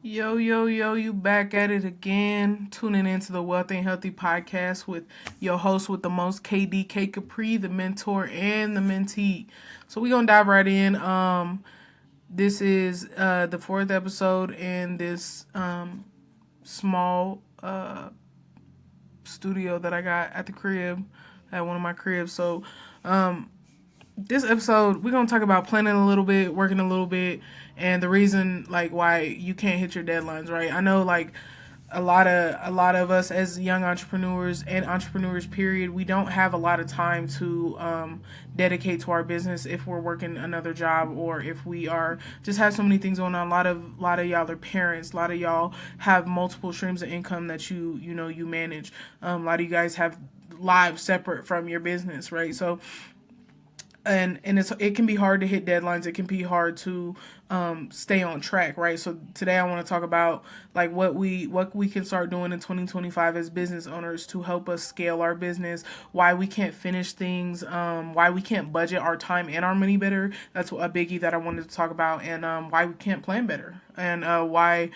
Yo, yo, yo, you back at it again. Tuning into the Wealthy and Healthy podcast with your host with the most, KDK Capri, the mentor and the mentee. So we're gonna dive right in. This is the fourth episode in this small studio that I got at the crib, at one of my cribs. So this episode we're gonna talk about planning a little bit, working a little bit, and the reason like why you can't hit your deadlines, right? I know like a lot of us as young entrepreneurs and entrepreneurs period, we don't have a lot of time to dedicate to our business if we're working another job or if we are just have so many things going on. A lot of y'all are parents, a lot of y'all have multiple streams of income that you manage. A lot of you guys have lives separate from your business, right? So and it can be hard to hit deadlines. It can be hard to stay on track, right? So today I want to talk about like what we can start doing in 2025 as business owners to help us scale our business. Why we can't finish things. Why we can't budget our time and our money better. That's a biggie that I wanted to talk about, and why we can't plan better, and why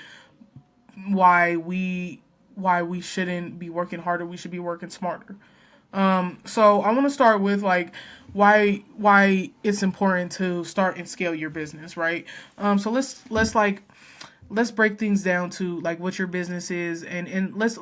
we why we shouldn't be working harder. We should be working smarter. So I want to start with like why it's important to start and scale your business, right? So let's break things down to like what your business is, and let's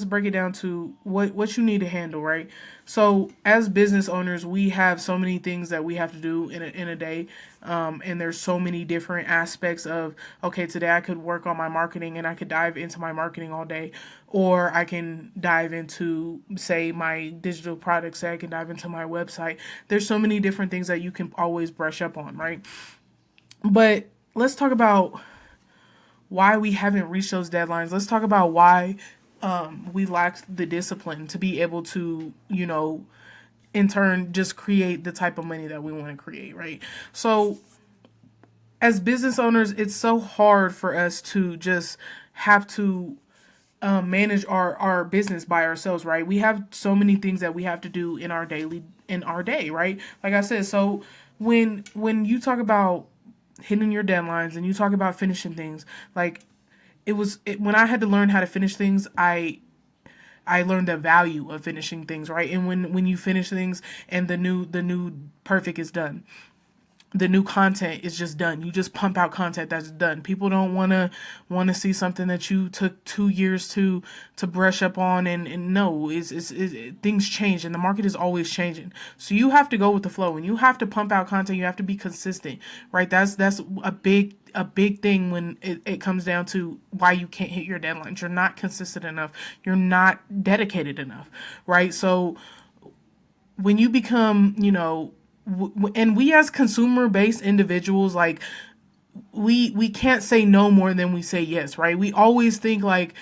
break it down to what you need to handle, right? So as business owners, we have so many things that we have to do in a day, and there's so many different aspects of, okay, today I could work on my marketing and I could dive into my marketing all day, or I can dive into, say, my digital products. Say I can dive into my website. There's so many different things that you can always brush up on, right? But let's talk about why we haven't reached those deadlines. Let's talk about why we lacked the discipline to be able to, in turn, just create the type of money that we want to create, right? So, as business owners, it's so hard for us to just have to manage our business by ourselves, right? We have so many things that we have to do in our day, right? Like I said, so when you talk about hitting your deadlines and you talk about finishing things, like when I had to learn how to finish things, I learned the value of finishing things, right? And when you finish things and the new perfect is done, the new content is just done. You just pump out content that's done. People don't want to see something that you took 2 years to brush up on, and no, things change and the market is always changing. So you have to go with the flow and you have to pump out content. You have to be consistent, right? That's a big thing when it comes down to why you can't hit your deadlines. You're not consistent enough. You're not dedicated enough, right? So when you become, and we as consumer based individuals, like we can't say no more than we say yes, right? We always think like,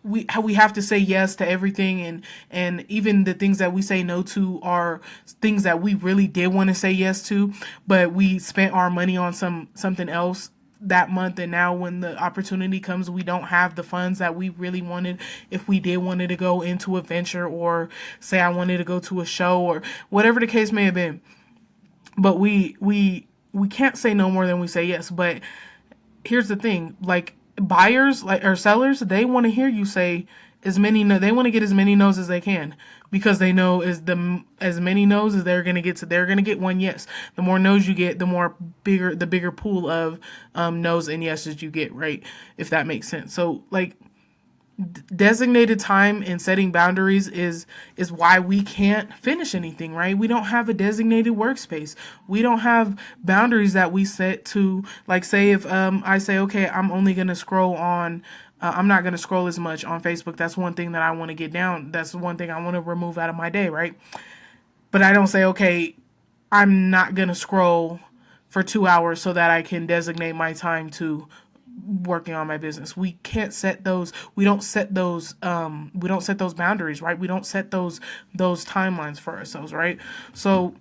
we have to say yes to everything, and even the things that we say no to are things that we really did want to say yes to, but we spent our money on something else that month, and now when the opportunity comes, we don't have the funds that we really wanted. If we did wanted to go into a venture, or say I wanted to go to a show, or whatever the case may have been, but we can't say no more than we say yes. But here's the thing, like buyers, like, or sellers, they want to hear you say as many no, they want to get as many no's as they can, because they know as many no's as they're going to get one yes. The more no's you get, the bigger pool of no's and yeses you get, right? If that makes sense. So like designated time and setting boundaries is why we can't finish anything, right? We don't have a designated workspace. We don't have boundaries that we set to, like, say if I say, okay, I'm not going to scroll as much on Facebook. That's one thing that I want to get down. That's one thing I want to remove out of my day, right? But I don't say, okay, I'm not going to scroll for 2 hours so that I can designate my time to working on my business. We can't set those. We don't set those. We don't set those boundaries, right? We don't set those timelines for ourselves, right? So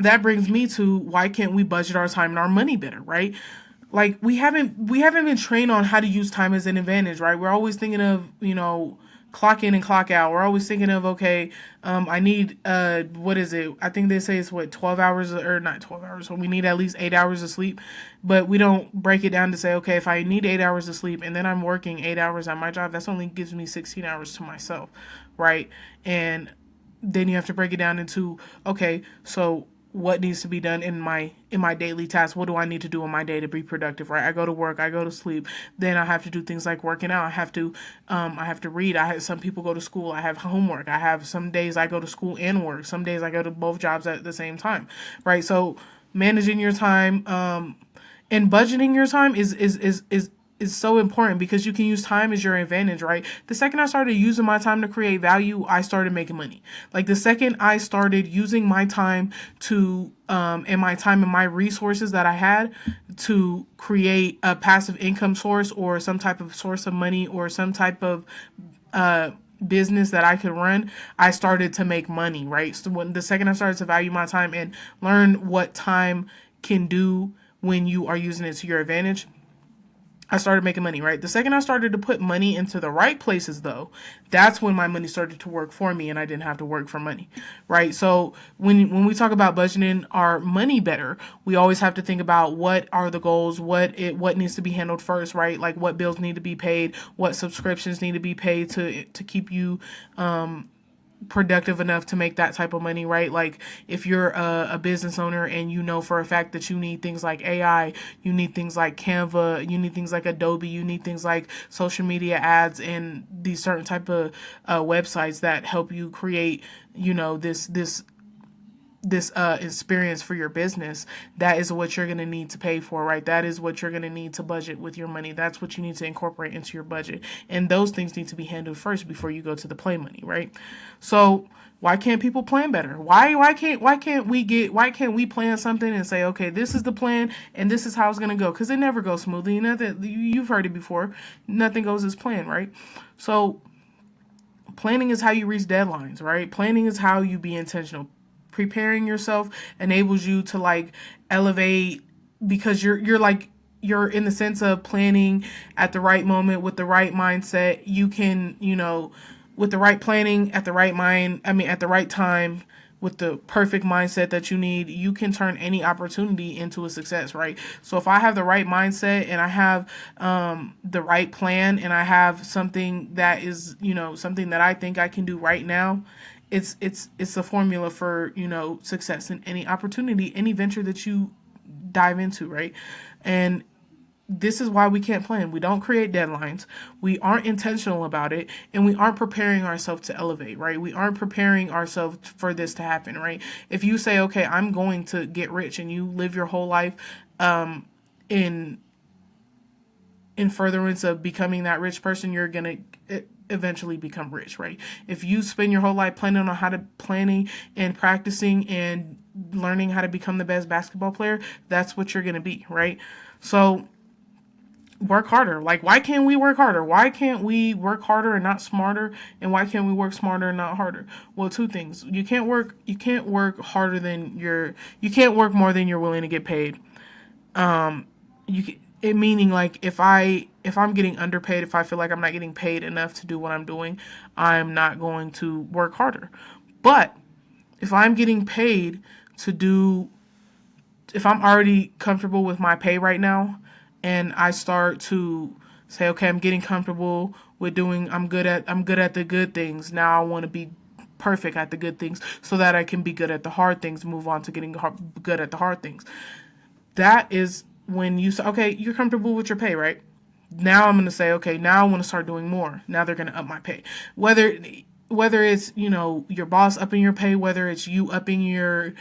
that brings me to, why can't we budget our time and our money better, right? Like we haven't been trained on how to use time as an advantage, right? We're always thinking of, clock in and clock out. We're always thinking of, okay, I need what is it? I think they say it's what, 12 hours, or not 12 hours. So we need at least 8 hours of sleep, but we don't break it down to say, okay, if I need 8 hours of sleep and then I'm working 8 hours at my job, that's only gives me 16 hours to myself, right? And then you have to break it down into, okay, so what needs to be done in my daily tasks. What do I need to do in my day to be productive, right? I go to work, I go to sleep, then I have to do things like working out. I have to read. I have Some people go to school, I have homework. I have some days I go to school and work, some days I go to both jobs at the same time, right? So managing your time, and budgeting your time is so important, because you can use time as your advantage, right? The second I started using my time to create value, I started making money. Like the second I started using my time to and my time and my resources that I had to create a passive income source, or some type of source of money, or some type of uh business that I could run, I started to make money, right? So when the second I started to value my time and learn what time can do when you are using it to your advantage, I started making money, right? The second I started to put money into the right places, though, that's when my money started to work for me and I didn't have to work for money, right? So when we talk about budgeting our money better, we always have to think about what are the goals, what needs to be handled first, right? Like what bills need to be paid, what subscriptions need to be paid to keep you productive enough to make that type of money, right? Like if you're a business owner and you know for a fact that you need things like AI, you need things like Canva, you need things like Adobe, you need things like social media ads and these certain type of websites that help you create, this experience for your business. That is what you're going to need to pay for, right? That is what you're going to need to budget with your money. That's what you need to incorporate into your budget, and those things need to be handled first before you go to the play money, right? So why can't people plan better? Why can't we plan something and say, okay, this is the plan and this is how it's going to go? Because it never goes smoothly. You've heard it before. Nothing goes as planned, right? So planning is how you reach deadlines, right? Planning is how you be intentional. Preparing yourself enables you to like elevate, because you're in the sense of planning at the right moment with the right mindset. You can, with the right planning at the right at the right time, with the perfect mindset that you need, you can turn any opportunity into a success, right? So if I have the right mindset and I have the right plan and I have something that is, something that I think I can do right now, it's a formula for, success in any opportunity, any venture that you dive into, right? And this is why we can't plan. We don't create deadlines. We aren't intentional about it, and we aren't preparing ourselves to elevate, right? We aren't preparing ourselves for this to happen, right? If you say, okay, I'm going to get rich, and you live your whole life in furtherance of becoming that rich person, you're gonna eventually become rich, right? If you spend your whole life planning and practicing and learning how to become the best basketball player, that's what you're gonna be, right? So work harder. Like, why can't we work harder? Why can't we work harder and not smarter? And why can't we work smarter and not harder? Well, two things. You can't work more than you're willing to get paid. It meaning, like, if I'm getting underpaid, if I feel like I'm not getting paid enough to do what I'm doing, I'm not going to work harder. But if I'm getting paid to do if I'm already comfortable with my pay right now, and I start to say, okay, I'm getting comfortable with I'm good at the good things. Now I want to be perfect at the good things so that I can be good at the hard things, move on to getting good at the hard things. That is when you say, okay, you're comfortable with your pay, right? Now I'm going to say, okay, now I want to start doing more. Now they're going to up my pay. Whether it's, your boss upping your pay, whether it's you upping your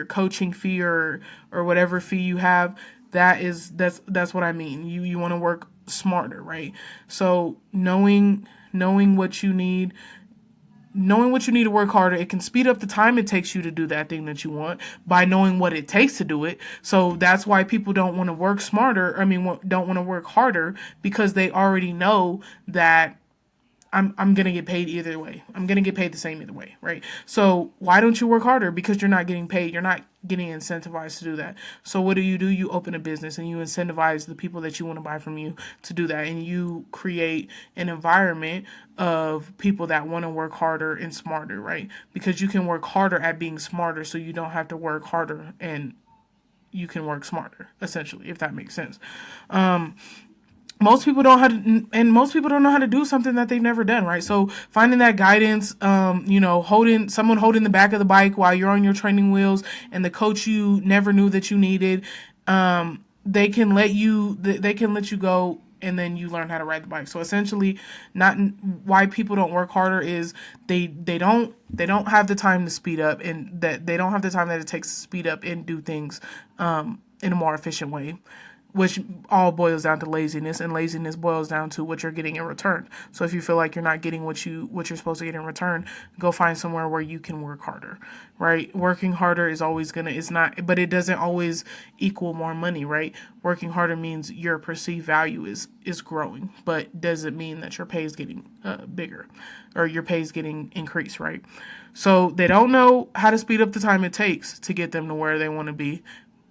coaching fee, or whatever fee you have, that's what I mean. You want to work smarter, right? So knowing what you need, to work harder, it can speed up the time it takes you to do that thing that you want by knowing what it takes to do it. So that's why people don't want to work smarter. Don't want to work harder, because they already know that I'm gonna get paid either way. I'm gonna get paid the same either way, right? So why don't you work harder? Because you're not getting paid. You're not getting incentivized to do that. So what do? You open a business and you incentivize the people that you want to buy from you to do that, and you create an environment of people that want to work harder and smarter, right? Because you can work harder at being smarter, so you don't have to work harder and you can work smarter, essentially, if that makes sense. Most people don't how to, and most people don't know how to do something that they've never done, right? So finding that guidance, holding the back of the bike while you're on your training wheels, and the coach you never knew that you needed, they can let you go, and then you learn how to ride the bike. So essentially, not why people don't work harder is they don't have the time to speed up, and that they don't have the time that it takes to speed up and do things in a more efficient way, which all boils down to laziness, and laziness boils down to what you're getting in return. So if you feel like you're not getting what you're supposed to get in return, go find somewhere where you can work harder, right? Working harder is always it's not, but it doesn't always equal more money, right? Working harder means your perceived value is growing, but doesn't mean that your pay is getting bigger, or your pay is getting increased, right? So they don't know how to speed up the time it takes to get them to where they want to be,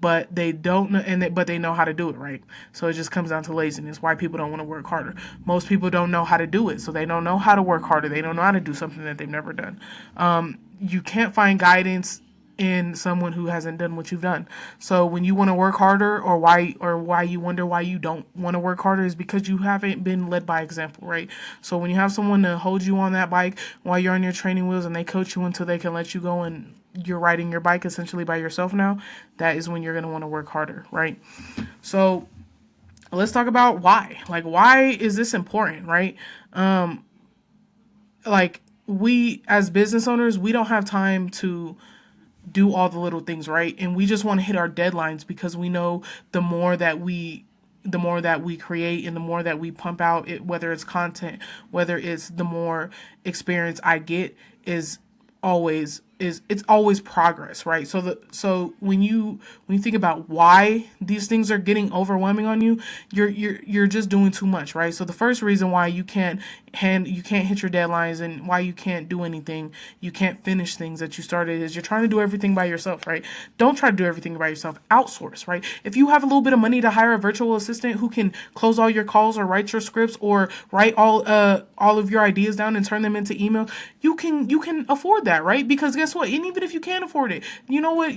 but they don't know, but they know how to do it, right? So it just comes down to laziness. Why people don't want to work harder? Most people don't know how to do it, so they don't know how to work harder. They don't know how to do something that they've never done. You can't find guidance in someone who hasn't done what you've done. So when you want to work harder, or why you wonder why you don't want to work harder, is because you haven't been led by example, right? So when you have someone to hold you on that bike while you're on your training wheels, and they coach you until they can let you go, and you're riding your bike essentially by yourself now, that is when you're going to want to work harder, right? So let's talk about why. Like, why is this important, right? Like, we as business owners, we don't have time to do all the little things, right? And we just want to hit our deadlines, because we know the more that we create, and the more that we pump out, whether it's content, whether it's the more experience I get, is it's always progress, right? So when you think about why these things are getting overwhelming on you, you're just doing too much, right? So the first reason why you can't hit your deadlines, and why you can't do anything, you can't finish things that you started, is you're trying to do everything by yourself, right? Don't try to do everything by yourself. Outsource, right? If you have a little bit of money to hire a virtual assistant who can close all your calls, or write your scripts, or write all of your ideas down and turn them into email, you can afford that, right? Because guess what? And even if you can't afford it, you know what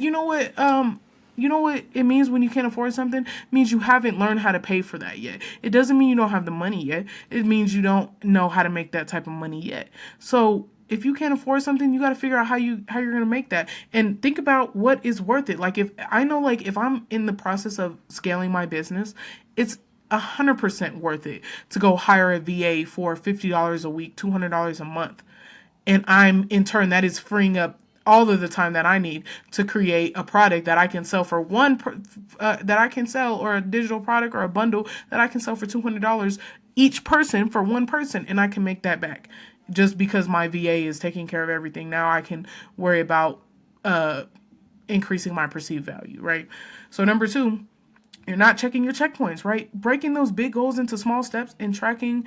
it means when you can't afford something? It means you haven't learned how to pay for that yet. It doesn't mean you don't have the money yet. It means you don't know how to make that type of money yet. So if you can't afford something, you got to figure out how you're going to make that, and think about what is worth it. Like, if I'm in the process of scaling my business, it's 100% worth it to go hire a VA for $50 a week, $200 a month. And in turn, that is freeing up all of the time that I need to create a product that I can sell for or a digital product, or a bundle that I can sell for $200 each person, for one person, and I can make that back. Just because my VA is taking care of everything, now I can worry about increasing my perceived value, right? So number two, you're not checking your checkpoints, right? Breaking those big goals into small steps and tracking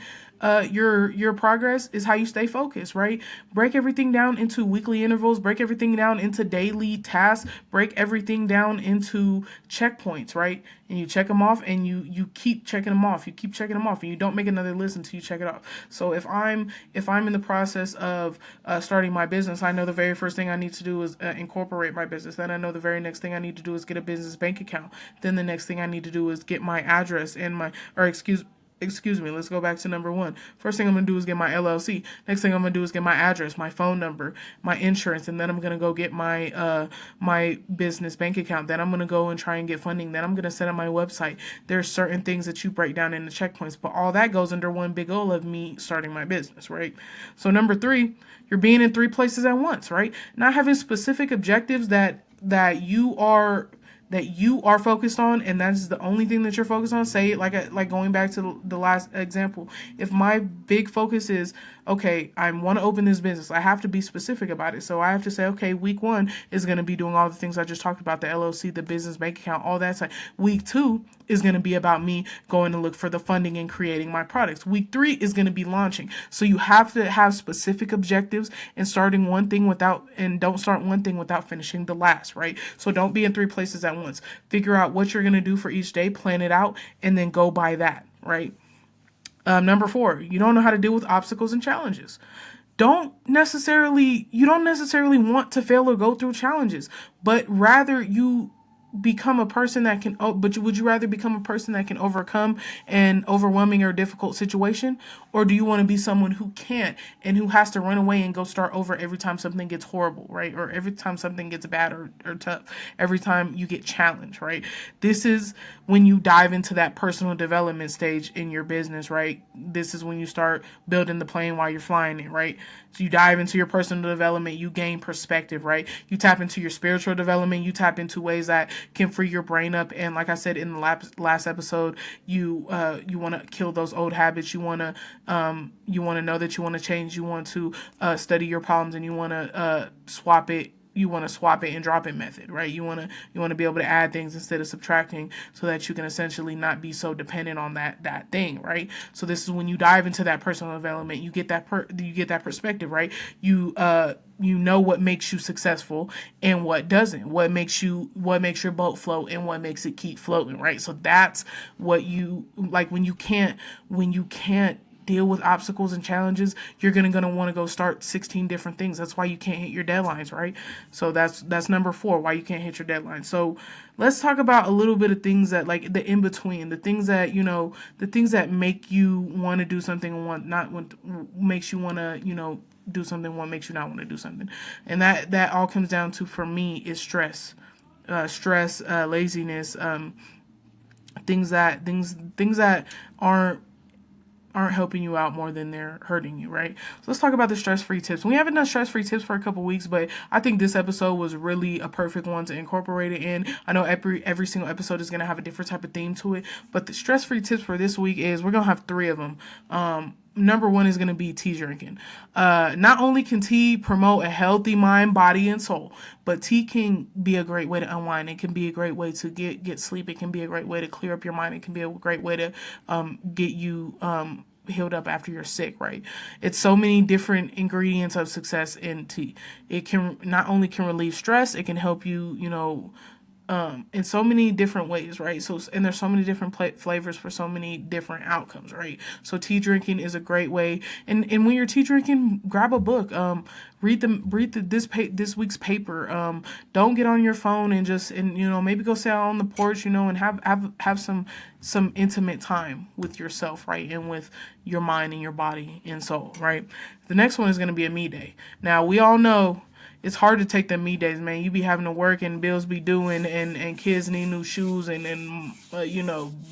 your progress is how you stay focused, right? Break everything down into weekly intervals. Break everything down into daily tasks. Break everything down into checkpoints, right? And you check them off, and you keep checking them off. You keep checking them off, and you don't make another list until you check it off. So if I'm in the process of starting my business, I know the very first thing I need to do is incorporate my business. Then I know the very next thing I need to do is get a business bank account. Then the next thing I need to do is get my address and excuse me, let's go back to number one. First thing I'm going to do is get my LLC. Next thing I'm going to do is get my address, my phone number, my insurance, and then I'm going to go get my business bank account. Then I'm going to go and try and get funding. Then I'm going to set up my website. There's certain things that you break down into checkpoints, but all that goes under one big goal of me starting my business, right? So number three, you're being in three places at once, right? Not having specific objectives that that you are focused on, and that's the only thing that you're focused on. Say it like going back to the last example. If my big focus is, okay, I want to open this business, I have to be specific about it. So I have to say, okay, week one is going to be doing all the things I just talked about, the LLC, the business bank account, all that side. Week two is going to be about me going to look for the funding and creating my products. Week three is going to be launching. So you have to have specific objectives, and starting one thing without, and don't start one thing without finishing the last, right? So don't be in three places at once. Figure out what you're going to do for each day, plan it out, and then go by that, right? Number four, you don't know how to deal with obstacles and challenges. You don't necessarily want to fail or go through challenges, but rather you become a person that can, would you rather become a person that can overcome an overwhelming or difficult situation? Or do you want to be someone who can't, and who has to run away and go start over every time something gets horrible, right? Or every time something gets bad or tough, every time you get challenged, right? This is when you dive into that personal development stage in your business, right? This is when you start building the plane while you're flying it, right? So you dive into your personal development, you gain perspective, right? You tap into your spiritual development, you tap into ways that can free your brain up. And like I said in the last episode, you want to kill those old habits. You want to know that you want to change. You want to study your problems, and you want to swap it. You want to swap it and drop it method, right? You want to be able to add things instead of subtracting, so that you can essentially not be so dependent on that thing, right? So this is when you dive into that personal development, you get that perspective, right? You know what makes you successful and what doesn't, what makes your boat float and what makes it keep floating, right? So that's what you like. When you can't deal with obstacles and challenges, you're gonna want to go start 16 different things. That's why you can't hit your deadlines, right? So that's number four, why you can't hit your deadlines. So let's talk about a little bit of things that, like, the in between, the things that the things that make you want to do something and makes you want to do something, what makes you not want to do something. And that all comes down to, for me, is stress, laziness, things that aren't helping you out more than they're hurting you, right? So let's talk about the stress-free tips. We haven't done stress-free tips for a couple weeks, but I think this episode was really a perfect one to incorporate it in. I know every single episode is going to have a different type of theme to it, but the stress-free tips for this week is, we're going to have three of them. Number one is going to be tea drinking. Not only can tea promote a healthy mind, body, and soul, but tea can be a great way to unwind. It can be a great way to get sleep. It can be a great way to clear up your mind. It can be a great way to get you healed up after you're sick, right? It's so many different ingredients of success in tea. It can not only can relieve stress, it can help you, in so many different ways, right? So, and there's so many different flavors for so many different outcomes, right? So tea drinking is a great way. And when you're tea drinking, grab a book. Read this week's paper. Don't get on your phone and maybe go sit out on the porch, and have some intimate time with yourself, right? And with your mind and your body and soul, right? The next one is going to be a me day. Now, we all know it's hard to take them me days, man. You be having to work and bills be due, and kids need new shoes, and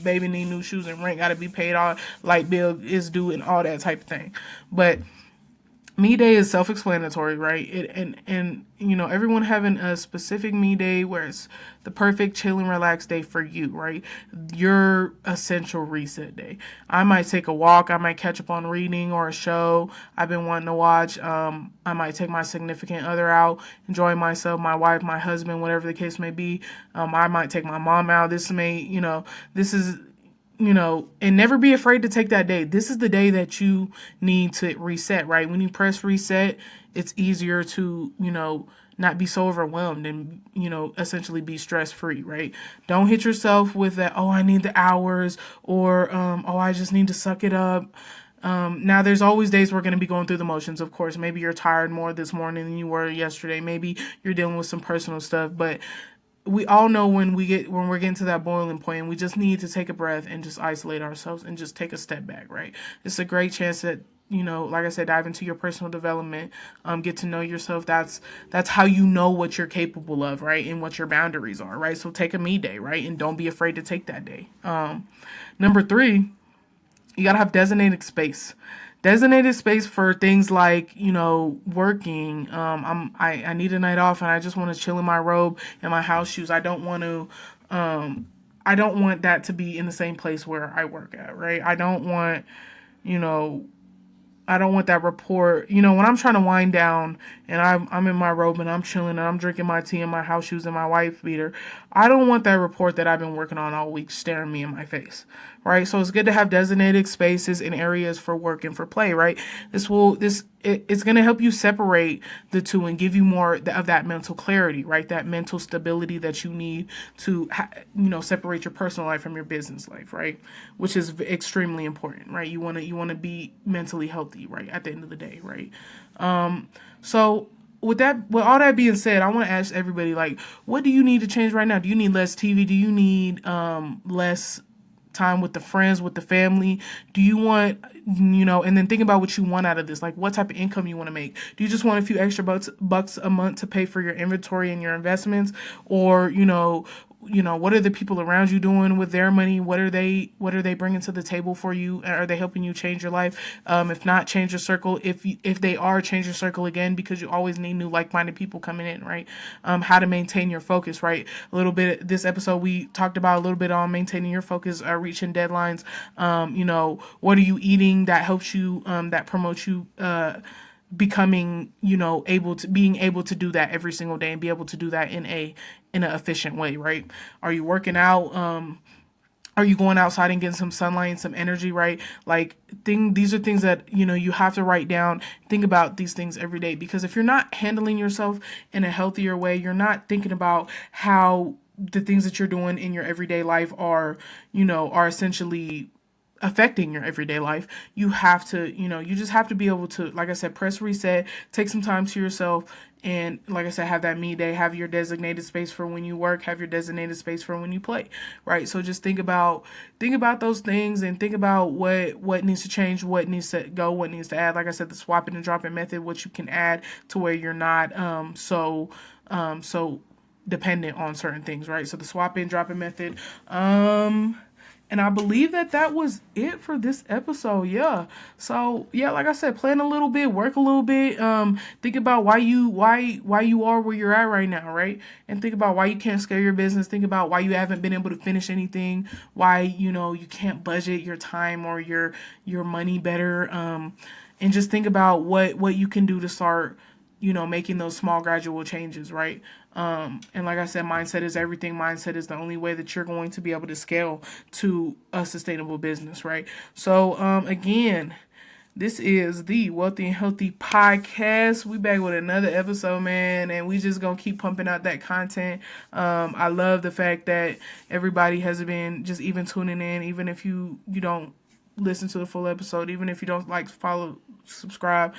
baby need new shoes, and rent got to be paid, all light bill is due, and all that type of thing. But me day is self-explanatory, right? Everyone having a specific me day where it's the perfect chill and relax day for you, right? Your essential reset day. I might take a walk. I might catch up on reading or a show I've been wanting to watch. I might take my significant other out, enjoy myself, my wife, my husband, whatever the case may be. I might take my mom out. And never be afraid to take that day. This is the day that you need to reset, right? When you press reset, it's easier to, not be so overwhelmed and, essentially be stress-free, right? Don't hit yourself with that, oh, I need the hours, or, oh, I just need to suck it up. Now, there's always days we're going to be going through the motions, of course. Maybe you're tired more this morning than you were yesterday. Maybe you're dealing with some personal stuff, but we all know when we're getting to that boiling point, and we just need to take a breath and just isolate ourselves and just take a step back, right? It's a great chance that, like I said, dive into your personal development, get to know yourself. That's how you know what you're capable of, right? And what your boundaries are, right? So take a me day, right? And don't be afraid to take that day. Number three, you got to have designated space. Designated space for things like, working. I need a night off and I just want to chill in my robe and my house shoes. Um, I don't want that to be in the same place where I work at, right? You know, I don't want that report. When I'm trying to wind down and I'm in my robe and I'm chilling and I'm drinking my tea in my house shoes and my wife beater, I don't want that report that I've been working on all week staring me in my face, right? So it's good to have designated spaces and areas for work and for play, right? It's going to help you separate the two and give you more of that mental clarity, right? That mental stability that you need to, separate your personal life from your business life, right? Which is extremely important, right? You want to be mentally healthy, right? At the end of the day, right? So with all that being said, I want to ask everybody, like, what do you need to change right now? Do you need less TV? Do you need less time with the friends, with the family? Do you want, and then think about what you want out of this. Like, what type of income you want to make? Do you just want a few extra bucks a month to pay for your inventory and your investments? Or, what are the people around you doing with their money? What are they bringing to the table for you? Are they helping you change your life? If not, change your circle. If they are, change your circle again, because you always need new like-minded people coming in, right? How to maintain your focus, right? A little bit this episode we talked about a little bit on maintaining your focus, reaching deadlines. What are you eating that helps you, that promotes you, becoming, being able to do that every single day and be able to do that in an efficient way, right? Are you working out? Are you going outside and getting some sunlight and some energy, right? Like, these are things that, you have to write down. Think about these things every day, because if you're not handling yourself in a healthier way, you're not thinking about how the things that you're doing in your everyday life are essentially affecting your everyday life. You have to, you just have to be able to, like I said, press reset, take some time to yourself, and like I said, have that me day, have your designated space for when you work, have your designated space for when you play, right? So just think about those things, and think about what needs to change, what needs to go, what needs to add. Like I said, the swapping and dropping method, what you can add to where you're not so dependent on certain things, right? So the swapping and dropping method. And I believe that was it for this episode. Yeah. So yeah, like I said, plan a little bit, work a little bit. Think about why you are where you're at right now, right? And think about why you can't scale your business. Think about why you haven't been able to finish anything. Why you can't budget your time or your money better. And just think about what you can do to start making those small gradual changes, right? And like I said, mindset is everything. Mindset is the only way that you're going to be able to scale to a sustainable business, right? So, again, this is the Wealthy and Healthy Podcast. We back with another episode, man, and we just gonna keep pumping out that content. I love the fact that everybody has been just even tuning in, even if you don't listen to the full episode, even if you don't like, follow, subscribe.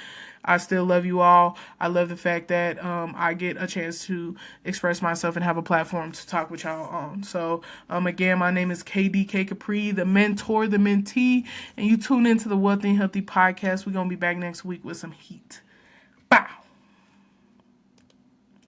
I still love you all. I love the fact that I get a chance to express myself and have a platform to talk with y'all on. So again, my name is KDK Capri, the mentor, the mentee, and you tune into the Wealthy and Healthy Podcast. We're gonna be back next week with some heat. Bow.